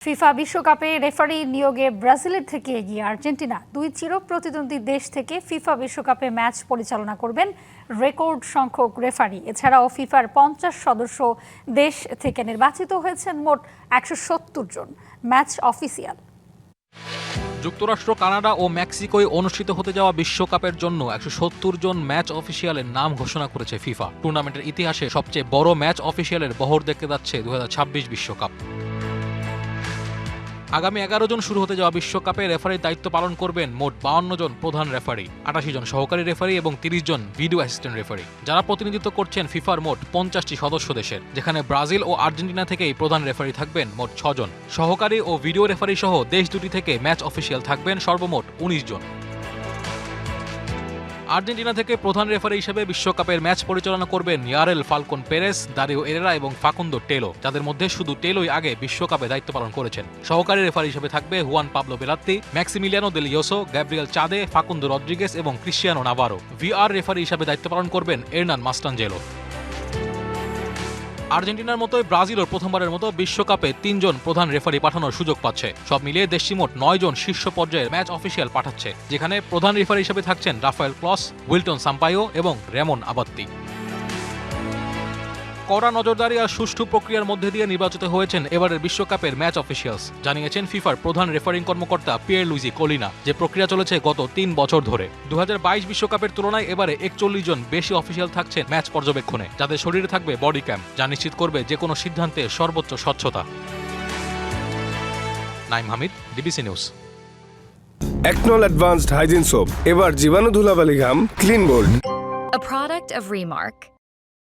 FIFA বিশ্বকাপে referee নিয়োগে ব্রাজিলের থেকে এগিয়ে আর্জেন্টিনা। দুই চিরপ্রতিদ্বন্দ্বী দেশ থেকে ফিফা বিশ্বকাপে ম্যাচ পরিচালনা করবেন রেকর্ড সংখ্যক রেফারি। এছাড়াও ফিফার 50 সদস্য দেশ থেকে নির্বাচিত হয়েছেন মোট 170 জন ম্যাচ অফিসিয়াল। যুক্তরাষ্ট্র, কানাডা ও মেক্সিকোয় অনুষ্ঠিত হতে যাওয়া বিশ্বকাপের জন্য 170 জন ম্যাচ অফিসিয়ালের নাম ঘোষণা করেছে ফিফা। টুর্নামেন্টের ইতিহাসে সবচেয়ে বড় ম্যাচ অফিসিয়ালের বহর দেখতে যাচ্ছে 2026 বিশ্বকাপ। আগামী 11 জন শুরু হতে যাওয়া বিশ্বকাপে রেফারির দায়িত্ব পালন করবেন মোট 52 জন প্রধান রেফারি, 88 জন সহকারী রেফারি এবং 30 জন ভিডিও অ্যাসিস্ট্যান্ট রেফারি, যারা প্রতিনিধিত্ব করছেন ফিফার মোট 50টি সদস্য দেশের, যেখানে ব্রাজিল ও আর্জেন্টিনা থেকেই প্রধান রেফারি থাকবেন মোট 6 জন। সহকারী ও ভিডিও রেফারি সহ দেশ দুটি থেকে ম্যাচ অফিসিয়াল থাকবেন সর্বমোট 19 জন। আর্জেন্টিনা থেকে প্রধান রেফারি হিসেবে বিশ্বকাপের ম্যাচ পরিচালনা করবেন ইয়ারেল ফালকন পেরেস, দারিও এরেরা এবং ফাকুন্দো টেলো, যাদের মধ্যে শুধু টেলোই আগে বিশ্বকাপে দায়িত্ব পালন করেছেন। সহকারী রেফারি হিসেবে থাকবে হুয়ান পাবলো বেলাত্তি, ম্যাক্সিমিলিয়ানো দেল ইয়োসো, গ্যাব্রিয়েল চাদে, ফাকুন্দো রদ্রিগেস এবং ক্রিশ্চিয়ানো নাভারো। ভিআর রেফারি হিসেবে দায়িত্ব পালন করবেন এর্নান মাস্টানজেলো। আর্জেন্টিনার মতোই ব্রাজিলও প্রথমবারের মতো বিশ্বকাপে 3 জন প্রধান রেফারি পাঠানোর সুযোগ পাচ্ছে। সব মিলিয়ে দেশটি মোট 9 জন শীর্ষ পর্যায়ের ম্যাচ অফিসিয়াল পাঠাচ্ছে, যেখানে প্রধান রেফারি হিসেবে থাকছেন রাফায়েল ক্লস, উইলটন সাম্পাইও এবং রেমন আবাত্তি। কড়া নজরদারি আর সুষ্ঠু প্রক্রিয়ার মধ্যে দিয়ে নির্বাচিত হয়েছেন এবারের বিশ্বকাপের ম্যাচ অফিসিয়ালস, জানিয়েছেন ফিফার প্রধান রেফারিং কর্মকর্তা পিয়ের লুইজি কোলিনা, যে প্রক্রিয়া চলেছে গত 3 বছর ধরে। 2022 বিশ্বকাপের তুলনায় এবারে 41 জন বেশি অফিসিয়াল থাকছেন ম্যাচ পর্যবেক্ষণে, যাদের শরীরে থাকবে বডি ক্যাম, যা নিশ্চিত করবে যে কোনো সিদ্ধান্তে সর্বোচ্চ স্বচ্ছতা। Naim Hamid, DBC news. একনল অ্যাডভান্সড হাইজিন সোপ, এবার জীবাণু ধুলাবালি ঘাম clean gold. A product of Remark.